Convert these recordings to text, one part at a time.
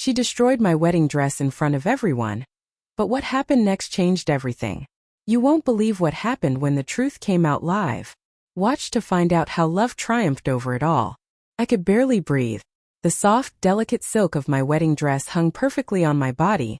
She destroyed my wedding dress in front of everyone. But what happened next changed everything. You won't believe what happened when the truth came out live. Watch to find out how love triumphed over it all. I could barely breathe. The soft, delicate silk of my wedding dress hung perfectly on my body,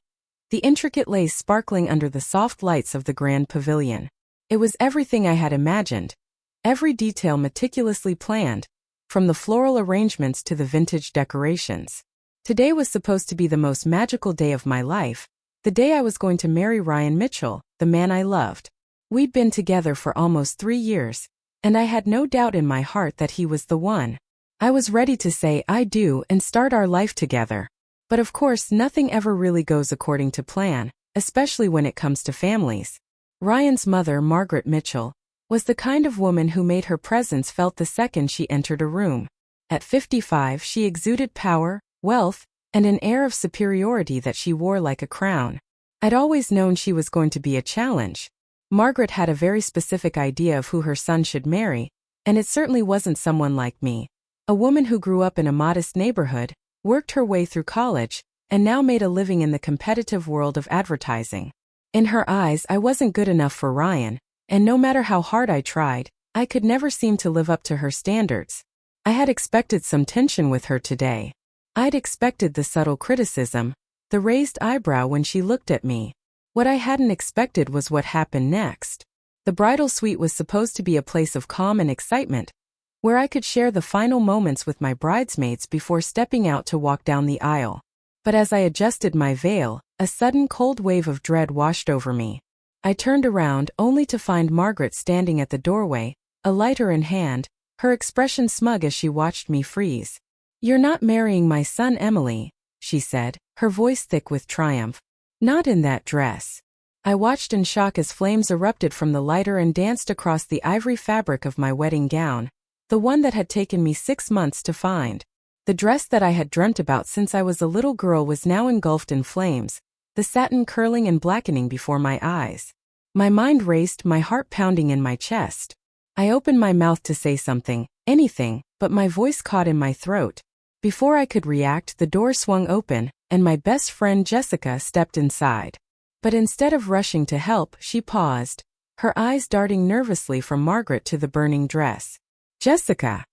the intricate lace sparkling under the soft lights of the grand pavilion. It was everything I had imagined, every detail meticulously planned, from the floral arrangements to the vintage decorations. Today was supposed to be the most magical day of my life, the day I was going to marry Ryan Mitchell, the man I loved. We'd been together for almost 3 years, and I had no doubt in my heart that he was the one. I was ready to say I do and start our life together. But of course, nothing ever really goes according to plan, especially when it comes to families. Ryan's mother, Margaret Mitchell, was the kind of woman who made her presence felt the second she entered a room. At 55, she exuded power, wealth, and an air of superiority that she wore like a crown. I'd always known she was going to be a challenge. Margaret had a very specific idea of who her son should marry, and it certainly wasn't someone like me. A woman who grew up in a modest neighborhood, worked her way through college, and now made a living in the competitive world of advertising. In her eyes, I wasn't good enough for Ryan, and no matter how hard I tried, I could never seem to live up to her standards. I had expected some tension with her today. I'd expected the subtle criticism, the raised eyebrow when she looked at me. What I hadn't expected was what happened next. The bridal suite was supposed to be a place of calm and excitement, where I could share the final moments with my bridesmaids before stepping out to walk down the aisle. But as I adjusted my veil, a sudden cold wave of dread washed over me. I turned around only to find Margaret standing at the doorway, a lighter in hand, her expression smug as she watched me freeze. "You're not marrying my son, Emily," she said, her voice thick with triumph. "Not in that dress." I watched in shock as flames erupted from the lighter and danced across the ivory fabric of my wedding gown, the one that had taken me 6 months to find. The dress that I had dreamt about since I was a little girl was now engulfed in flames, the satin curling and blackening before my eyes. My mind raced, my heart pounding in my chest. I opened my mouth to say something, anything, but my voice caught in my throat. Before I could react, the door swung open, and my best friend Jessica stepped inside. But instead of rushing to help, she paused, her eyes darting nervously from Margaret to the burning dress. "Jessica,"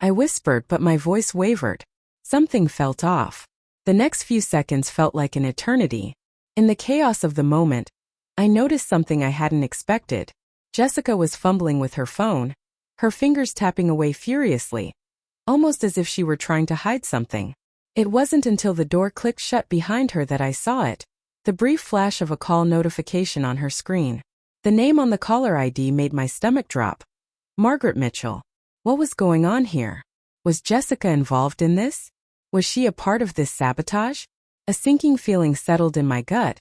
I whispered, but my voice wavered. Something felt off. The next few seconds felt like an eternity. In the chaos of the moment, I noticed something I hadn't expected. Jessica was fumbling with her phone, her fingers tapping away furiously, almost as if she were trying to hide something. It wasn't until the door clicked shut behind her that I saw it, the brief flash of a call notification on her screen. The name on the caller ID made my stomach drop. Margaret Mitchell. What was going on here? Was Jessica involved in this? Was she a part of this sabotage? A sinking feeling settled in my gut,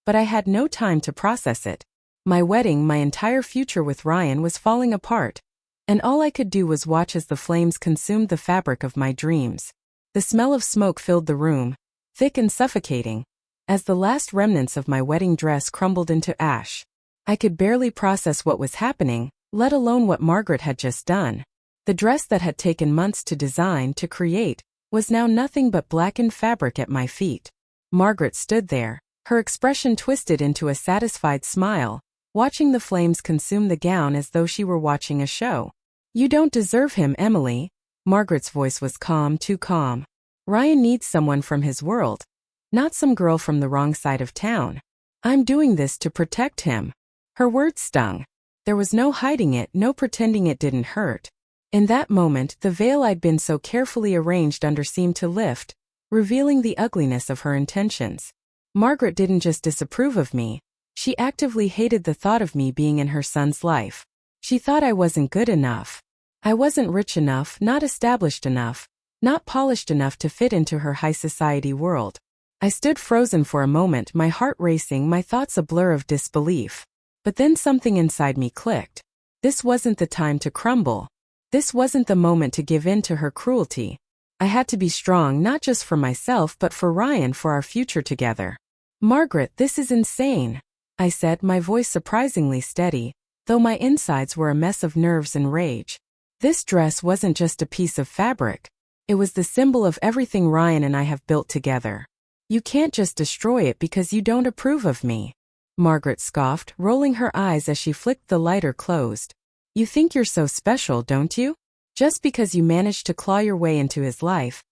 but I had no time to process it. My wedding, my entire future with Ryan was falling apart, and all I could do was watch as the flames consumed the fabric of my dreams. The smell of smoke filled the room, thick and suffocating, as the last remnants of my wedding dress crumbled into ash. I could barely process what was happening, let alone what Margaret had just done. The dress that had taken months to design, to create, was now nothing but blackened fabric at my feet. Margaret stood there, her expression twisted into a satisfied smile, watching the flames consume the gown as though she were watching a show. "You don't deserve him, Emily." Margaret's voice was calm, too calm. "Ryan needs someone from his world, not some girl from the wrong side of town. I'm doing this to protect him." Her words stung. There was no hiding it, no pretending it didn't hurt. In that moment, the veil I'd been so carefully arranged under seemed to lift, revealing the ugliness of her intentions. Margaret didn't just disapprove of me, she actively hated the thought of me being in her son's life. She thought I wasn't good enough. I wasn't rich enough, not established enough, not polished enough to fit into her high society world. I stood frozen for a moment, my heart racing, my thoughts a blur of disbelief. But then something inside me clicked. This wasn't the time to crumble. This wasn't the moment to give in to her cruelty. I had to be strong, not just for myself but for Ryan, for our future together. "Margaret, this is insane," I said, my voice surprisingly steady, though my insides were a mess of nerves and rage. This dress wasn't just a piece of fabric. It was the symbol of everything Ryan and I have built together. You can't just destroy it because you don't approve of me. Margaret scoffed, rolling her eyes as she flicked the lighter closed. You think you're so special, don't you? Just because you managed to claw your way into his life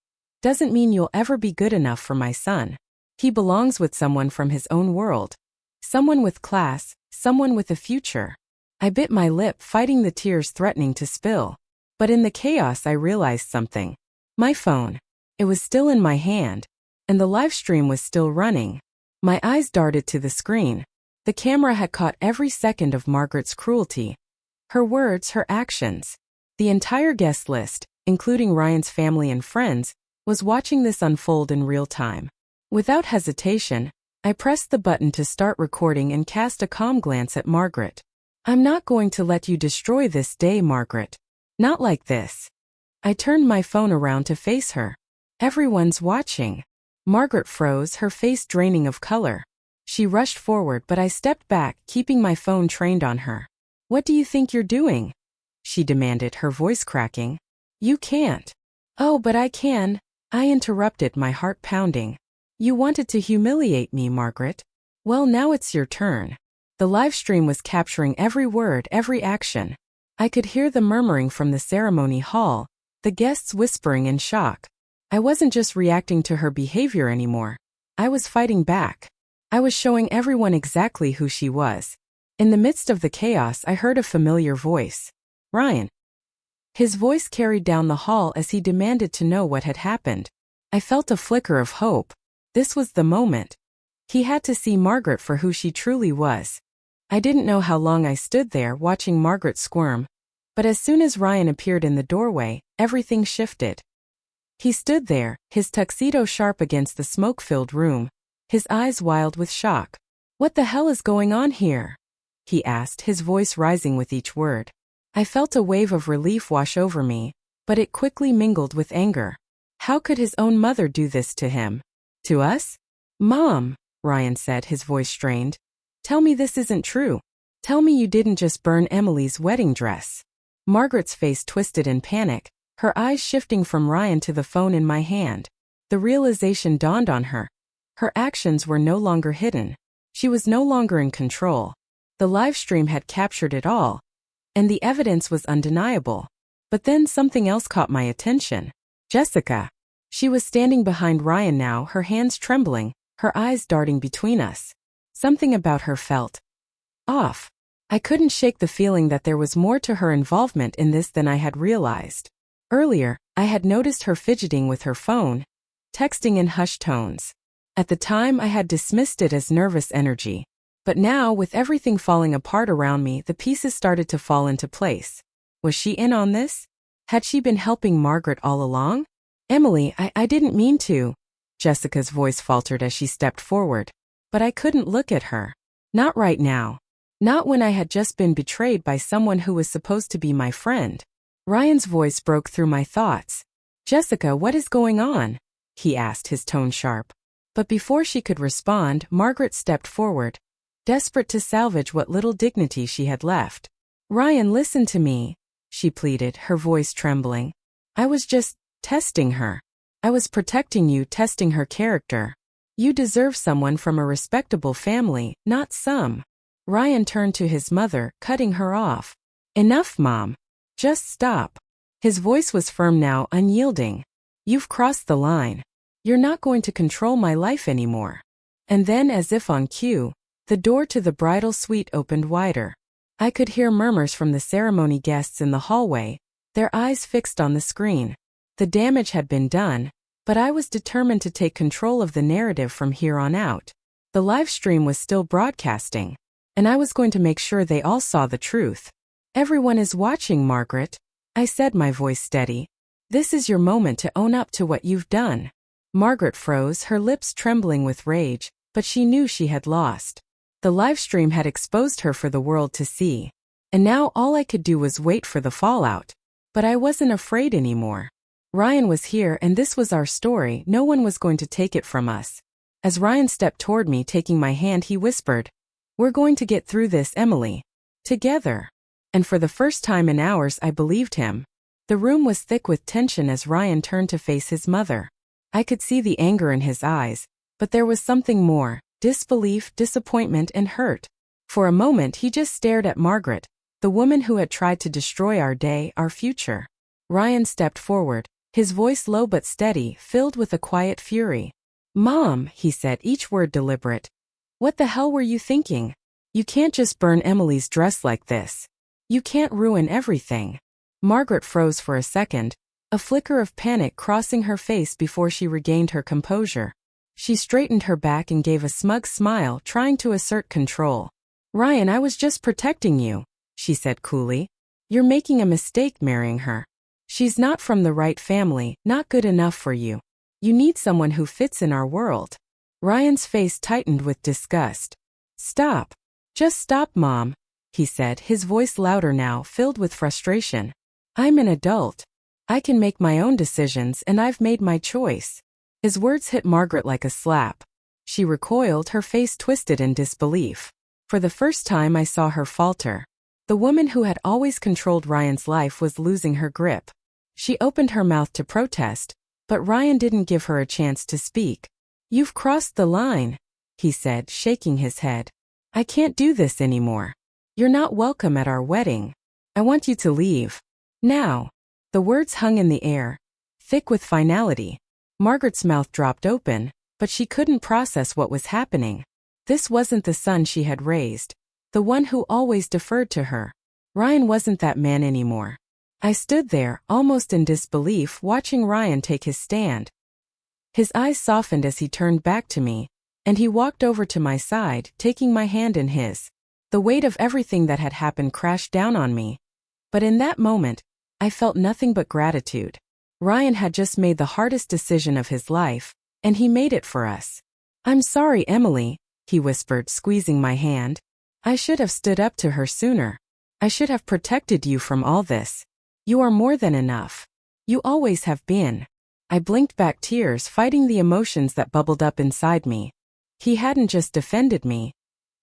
doesn't mean you'll ever be good enough for my son. He belongs with someone from his own world. Someone with class, someone with a future. I bit my lip, fighting the tears threatening to spill. But in the chaos I realized something. My phone. It was still in my hand, and the live stream was still running. My eyes darted to the screen. The camera had caught every second of Margaret's cruelty. Her words, her actions. The entire guest list, including Ryan's family and friends, was watching this unfold in real time. Without hesitation, I pressed the button to start recording and cast a calm glance at Margaret. I'm not going to let you destroy this day, Margaret. Not like this. I turned my phone around to face her. Everyone's watching. Margaret froze, her face draining of color. She rushed forward, but I stepped back, keeping my phone trained on her. What do you think you're doing? She demanded, her voice cracking. You can't. Oh, but I can. I interrupted, my heart pounding. You wanted to humiliate me, Margaret. Well, now it's your turn. The live stream was capturing every word, every action. I could hear the murmuring from the ceremony hall, the guests whispering in shock. I wasn't just reacting to her behavior anymore. I was fighting back. I was showing everyone exactly who she was. In the midst of the chaos, I heard a familiar voice. Ryan. His voice carried down the hall as he demanded to know what had happened. I felt a flicker of hope. This was the moment. He had to see Margaret for who she truly was. I didn't know how long I stood there watching Margaret squirm, but as soon as Ryan appeared in the doorway, everything shifted. He stood there, his tuxedo sharp against the smoke-filled room, his eyes wild with shock. What the hell is going on here? He asked, his voice rising with each word. I felt a wave of relief wash over me, but it quickly mingled with anger. How could his own mother do this to him? To us? Mom, Ryan said, his voice strained. Tell me this isn't true. Tell me you didn't just burn Emily's wedding dress. Margaret's face twisted in panic, her eyes shifting from Ryan to the phone in my hand. The realization dawned on her. Her actions were no longer hidden. She was no longer in control. The live stream had captured it all, and the evidence was undeniable. But then something else caught my attention. Jessica. She was standing behind Ryan now, her hands trembling, her eyes darting between us. Something about her felt off. I couldn't shake the feeling that there was more to her involvement in this than I had realized. Earlier, I had noticed her fidgeting with her phone, texting in hushed tones. At the time, I had dismissed it as nervous energy. But now, with everything falling apart around me, the pieces started to fall into place. Was she in on this? Had she been helping Margaret all along? Emily, I didn't mean to. Jessica's voice faltered as she stepped forward. But I couldn't look at her. Not right now. Not when I had just been betrayed by someone who was supposed to be my friend. Ryan's voice broke through my thoughts. Jessica, what is going on? He asked, his tone sharp. But before she could respond, Margaret stepped forward, desperate to salvage what little dignity she had left. Ryan, listen to me, she pleaded, her voice trembling. I was just testing her. I was protecting you, testing her character. You deserve someone from a respectable family, not some. Ryan turned to his mother, cutting her off. Enough, Mom. Just stop. His voice was firm now, unyielding. You've crossed the line. You're not going to control my life anymore. And then, as if on cue, the door to the bridal suite opened wider. I could hear murmurs from the ceremony guests in the hallway, their eyes fixed on the screen. The damage had been done, but I was determined to take control of the narrative from here on out. The live stream was still broadcasting, and I was going to make sure they all saw the truth. Everyone is watching, Margaret, I said, my voice steady. This is your moment to own up to what you've done. Margaret froze, her lips trembling with rage, but she knew she had lost. The live stream had exposed her for the world to see. And now all I could do was wait for the fallout. But I wasn't afraid anymore. Ryan was here and this was our story, no one was going to take it from us. As Ryan stepped toward me, taking my hand, he whispered, "We're going to get through this, Emily. Together." And for the first time in hours I believed him. The room was thick with tension as Ryan turned to face his mother. I could see the anger in his eyes, But there was something more: disbelief, disappointment, and hurt. For a moment he just stared at Margaret, the woman who had tried to destroy our day, our future. Ryan stepped forward, his voice low but steady, filled with a quiet fury. "Mom," he said, each word deliberate. "What the hell were you thinking? You can't just burn Emily's dress like this. You can't ruin everything." Margaret froze for a second, a flicker of panic crossing her face before she regained her composure. She straightened her back and gave a smug smile, trying to assert control. "Ryan, I was just protecting you," she said coolly. "You're making a mistake marrying her. She's not from the right family, not good enough for you. You need someone who fits in our world." Ryan's face tightened with disgust. "Stop. Just stop, Mom," he said, his voice louder now, filled with frustration. "I'm an adult. I can make my own decisions, and I've made my choice." His words hit Margaret like a slap. She recoiled, her face twisted in disbelief. For the first time I saw her falter. The woman who had always controlled Ryan's life was losing her grip. She opened her mouth to protest, but Ryan didn't give her a chance to speak. "You've crossed the line," he said, shaking his head. "I can't do this anymore. You're not welcome at our wedding. I want you to leave. Now." The words hung in the air, thick with finality. Margaret's mouth dropped open, but she couldn't process what was happening. This wasn't the son she had raised, the one who always deferred to her. Ryan wasn't that man anymore. I stood there, almost in disbelief, watching Ryan take his stand. His eyes softened as he turned back to me, and he walked over to my side, taking my hand in his. The weight of everything that had happened crashed down on me. But in that moment, I felt nothing but gratitude. Ryan had just made the hardest decision of his life, and he made it for us. "I'm sorry, Emily," he whispered, squeezing my hand. "I should have stood up to her sooner. I should have protected you from all this. You are more than enough. You always have been." I blinked back, tears fighting the emotions that bubbled up inside me. He hadn't just defended me.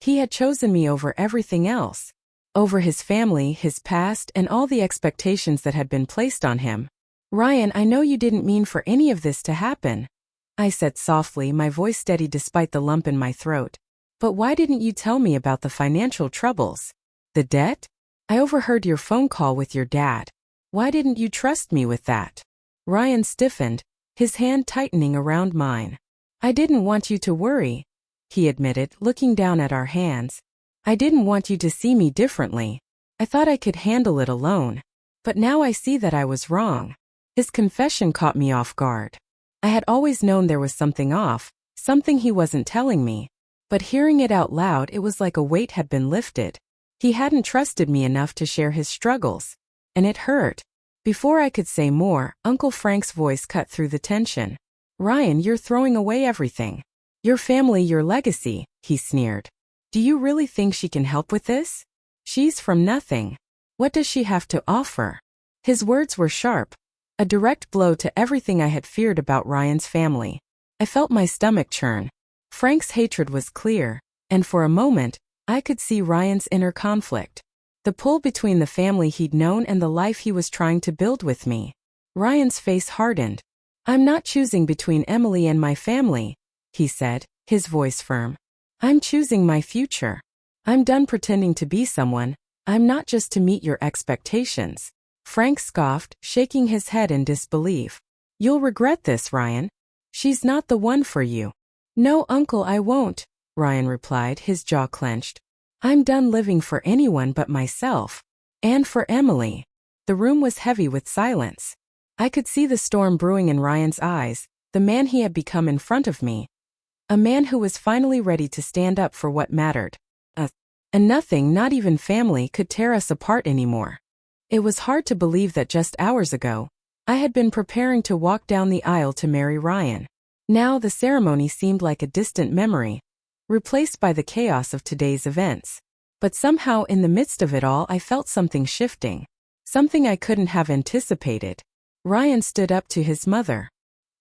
He had chosen me over everything else. Over his family, his past, and all the expectations that had been placed on him. "Ryan, I know you didn't mean for any of this to happen," I said softly, my voice steady despite the lump in my throat. "But why didn't you tell me about the financial troubles? The debt? I overheard your phone call with your dad. Why didn't you trust me with that?" Ryan stiffened, his hand tightening around mine. "I didn't want you to worry," he admitted, looking down at our hands. "I didn't want you to see me differently. I thought I could handle it alone. But now I see that I was wrong." His confession caught me off guard. I had always known there was something off, something he wasn't telling me. But hearing it out loud, it was like a weight had been lifted. He hadn't trusted me enough to share his struggles. And it hurt. Before I could say more, Uncle Frank's voice cut through the tension. "Ryan, you're throwing away everything. Your family, your legacy," he sneered. "Do you really think she can help with this? She's from nothing. What does she have to offer?" His words were sharp, a direct blow to everything I had feared about Ryan's family. I felt my stomach churn. Frank's hatred was clear, and for a moment, I could see Ryan's inner conflict. The pull between the family he'd known and the life he was trying to build with me. Ryan's face hardened. "I'm not choosing between Emily and my family," he said, his voice firm. "I'm choosing my future. I'm done pretending to be someone. I'm not just to meet your expectations." Frank scoffed, shaking his head in disbelief. "You'll regret this, Ryan. She's not the one for you." "No, Uncle, I won't," Ryan replied, his jaw clenched. "I'm done living for anyone but myself. And for Emily." The room was heavy with silence. I could see the storm brewing in Ryan's eyes, the man he had become in front of me. A man who was finally ready to stand up for what mattered. And nothing, not even family, could tear us apart anymore. It was hard to believe that just hours ago, I had been preparing to walk down the aisle to marry Ryan. Now the ceremony seemed like a distant memory, replaced by the chaos of today's events. But somehow in the midst of it all I felt something shifting. Something I couldn't have anticipated. Ryan stood up to his mother.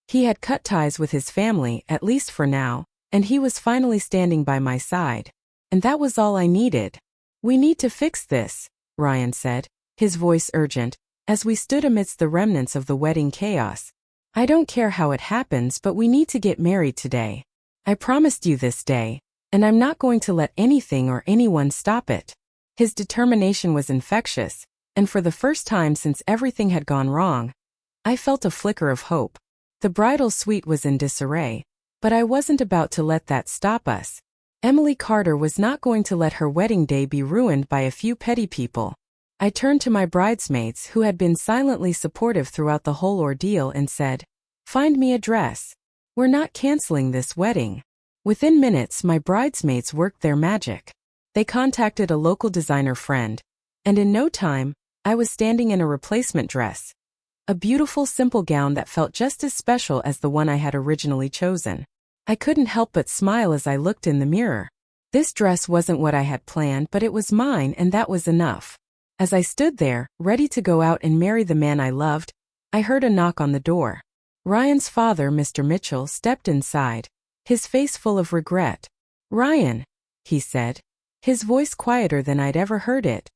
He had cut ties with his family, at least for now, and he was finally standing by my side. And that was all I needed. "We need to fix this," Ryan said, his voice urgent, as we stood amidst the remnants of the wedding chaos. "I don't care how it happens, but we need to get married today." I promised you this day, and I'm not going to let anything or anyone stop it. His determination was infectious, and for the first time since everything had gone wrong, I felt a flicker of hope. The bridal suite was in disarray, but I wasn't about to let that stop us. Emily Carter was not going to let her wedding day be ruined by a few petty people. I turned to my bridesmaids who had been silently supportive throughout the whole ordeal and said, "Find me a dress. We're not canceling this wedding." Within minutes, my bridesmaids worked their magic. They contacted a local designer friend, and in no time, I was standing in a replacement dress. A beautiful, simple gown that felt just as special as the one I had originally chosen. I couldn't help but smile as I looked in the mirror. This dress wasn't what I had planned, but it was mine, and that was enough. As I stood there, ready to go out and marry the man I loved, I heard a knock on the door. Ryan's father, Mr. Mitchell, stepped inside, his face full of regret. "Ryan," he said, his voice quieter than I'd ever heard it.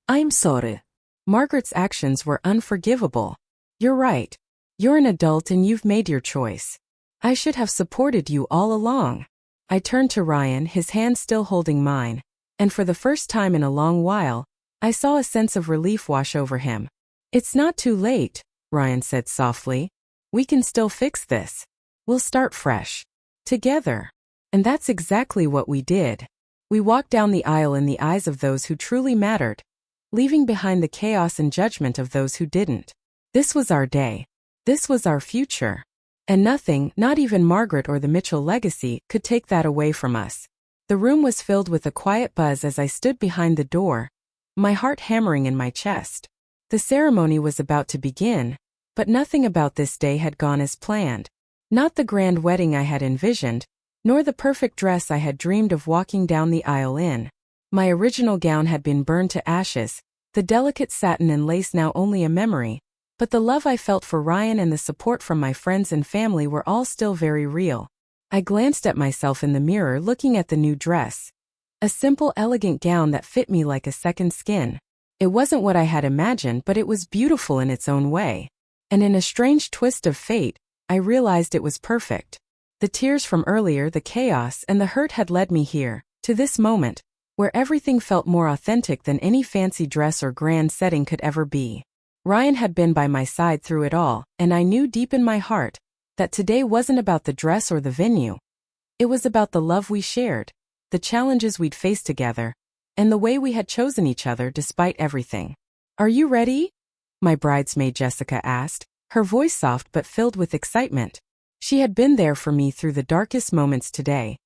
I'm sorry." Margaret's actions were unforgivable. "You're right. You're an adult and you've made your choice. I should have supported you all along." I turned to Ryan, his hand still holding mine, and for the first time in a long while, I saw a sense of relief wash over him. "It's not too late," Ryan said softly. "We can still fix this. We'll start fresh. Together." And that's exactly what we did. We walked down the aisle in the eyes of those who truly mattered, leaving behind the chaos and judgment of those who didn't. This was our day. This was our future. And nothing, not even Margaret or the Mitchell legacy, could take that away from us. The room was filled with a quiet buzz as I stood behind the door, my heart hammering in my chest. The ceremony was about to begin, but nothing about this day had gone as planned. Not the grand wedding I had envisioned, nor the perfect dress I had dreamed of walking down the aisle in. My original gown had been burned to ashes, the delicate satin and lace now only a memory, but the love I felt for Ryan and the support from my friends and family were all still very real. I glanced at myself in the mirror looking at the new dress. A simple, elegant gown that fit me like a second skin. It wasn't what I had imagined, but it was beautiful in its own way. And in a strange twist of fate, I realized it was perfect. The tears from earlier, the chaos, and the hurt had led me here, to this moment, where everything felt more authentic than any fancy dress or grand setting could ever be. Ryan had been by my side through it all, and I knew deep in my heart that today wasn't about the dress or the venue. It was about the love we shared, the challenges we'd faced together, and the way we had chosen each other despite everything. "Are you ready?" my bridesmaid Jessica asked, her voice soft but filled with excitement. She had been there for me through the darkest moments today,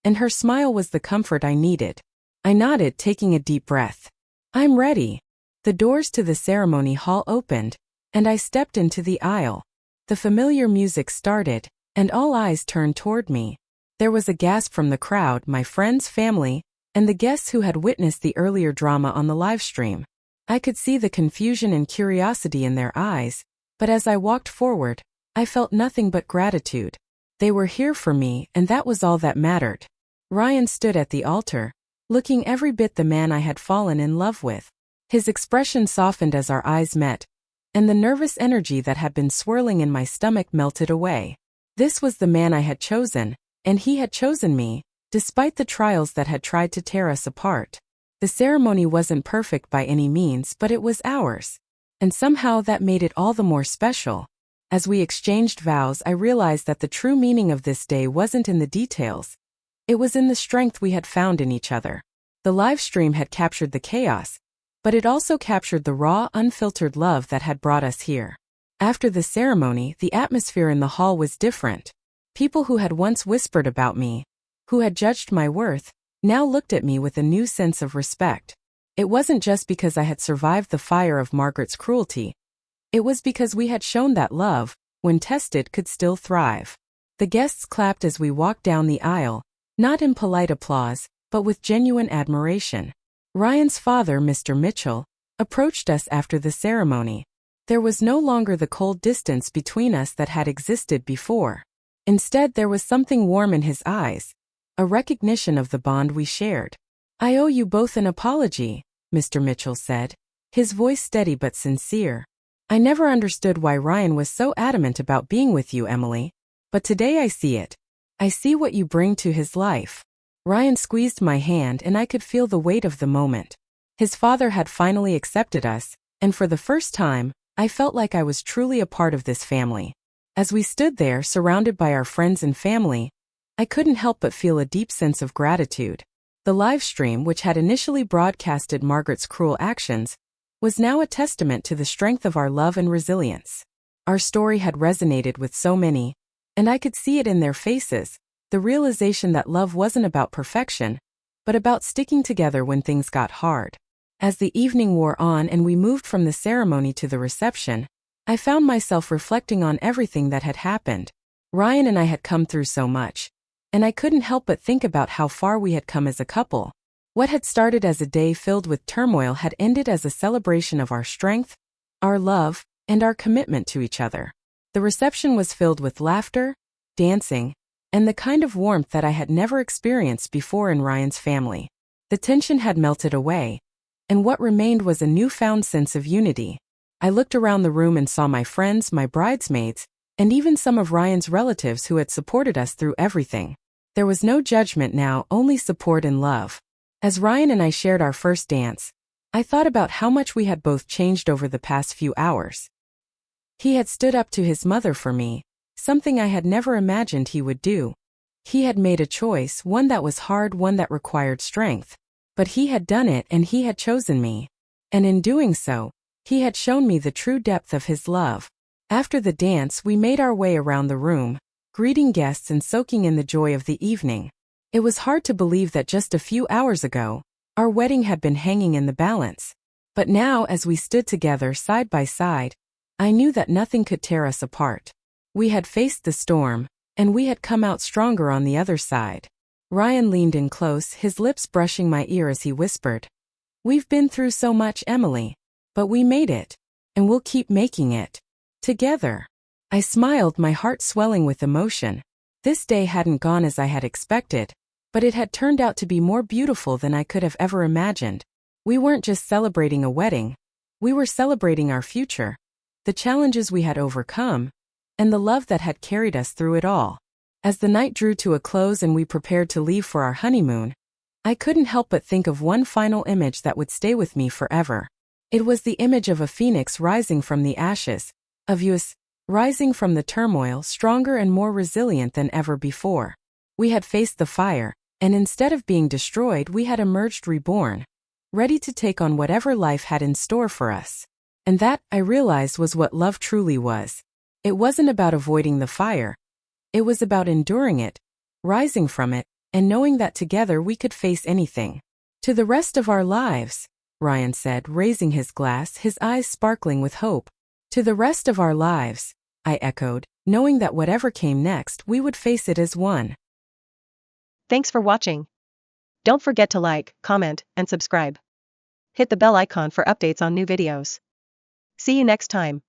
and her smile was the comfort I needed. I nodded, taking a deep breath. "I'm ready." The doors to the ceremony hall opened, and I stepped into the aisle. The familiar music started, and all eyes turned toward me. There was a gasp from the crowd, my friends, family, and the guests who had witnessed the earlier drama on the live stream. I could see the confusion and curiosity in their eyes, but as I walked forward, I felt nothing but gratitude. They were here for me, and that was all that mattered. Ryan stood at the altar, looking every bit the man I had fallen in love with. His expression softened as our eyes met, and the nervous energy that had been swirling in my stomach melted away. This was the man I had chosen, and he had chosen me, despite the trials that had tried to tear us apart. The ceremony wasn't perfect by any means, but it was ours. And somehow that made it all the more special. As we exchanged vows, I realized that the true meaning of this day wasn't in the details. It was in the strength we had found in each other. The live stream had captured the chaos, but it also captured the raw, unfiltered love that had brought us here. After the ceremony, the atmosphere in the hall was different. People who had once whispered about me, who had judged my worth, now looked at me with a new sense of respect. It wasn't just because I had survived the fire of Margaret's cruelty. It was because we had shown that love, when tested, could still thrive. The guests clapped as we walked down the aisle, not in polite applause, but with genuine admiration. Ryan's father, Mr. Mitchell, approached us after the ceremony. There was no longer the cold distance between us that had existed before. Instead, there was something warm in his eyes, a recognition of the bond we shared. "I owe you both an apology," Mr. Mitchell said, his voice steady but sincere. "I never understood why Ryan was so adamant about being with you, Emily, but today I see it. I see what you bring to his life. Ryan squeezed my hand and I could feel the weight of the moment. His father had finally accepted us, and for the first time, I felt like I was truly a part of this family. As we stood there surrounded by our friends and family, I couldn't help but feel a deep sense of gratitude. The live stream, which had initially broadcasted Margaret's cruel actions, was now a testament to the strength of our love and resilience. Our story had resonated with so many, and I could see it in their faces, the realization that love wasn't about perfection, but about sticking together when things got hard. As the evening wore on and we moved from the ceremony to the reception, I found myself reflecting on everything that had happened. Ryan and I had come through so much, and I couldn't help but think about how far we had come as a couple. What had started as a day filled with turmoil had ended as a celebration of our strength, our love, and our commitment to each other. The reception was filled with laughter, dancing, and the kind of warmth that I had never experienced before in Ryan's family. The tension had melted away, and what remained was a newfound sense of unity. I looked around the room and saw my friends, my bridesmaids, and even some of Ryan's relatives who had supported us through everything. There was no judgment now, only support and love. As Ryan and I shared our first dance, I thought about how much we had both changed over the past few hours. He had stood up to his mother for me, something I had never imagined he would do. He had made a choice, one that was hard, one that required strength. But he had done it and he had chosen me. And in doing so, he had shown me the true depth of his love. After the dance, we made our way around the room, greeting guests and soaking in the joy of the evening. It was hard to believe that just a few hours ago, our wedding had been hanging in the balance. But now, as we stood together side by side, I knew that nothing could tear us apart. We had faced the storm, and we had come out stronger on the other side. Ryan leaned in close, his lips brushing my ear as he whispered, "We've been through so much, Emily. But we made it. And we'll keep making it. Together." I smiled, my heart swelling with emotion. This day hadn't gone as I had expected, but it had turned out to be more beautiful than I could have ever imagined. We weren't just celebrating a wedding. We were celebrating our future, the challenges we had overcome, and the love that had carried us through it all. As the night drew to a close and we prepared to leave for our honeymoon, I couldn't help but think of one final image that would stay with me forever. It was the image of a phoenix rising from the ashes, of us rising from the turmoil, stronger and more resilient than ever before. We had faced the fire, and instead of being destroyed, we had emerged reborn, ready to take on whatever life had in store for us. And that, I realized, was what love truly was. It wasn't about avoiding the fire. It was about enduring it, rising from it, and knowing that together we could face anything. "To the rest of our lives," Ryan said, raising his glass, his eyes sparkling with hope. "To the rest of our lives," I echoed, knowing that whatever came next, we would face it as one. Thanks for watching. Don't forget to like, comment, and subscribe. Hit the bell icon for updates on new videos. See you next time.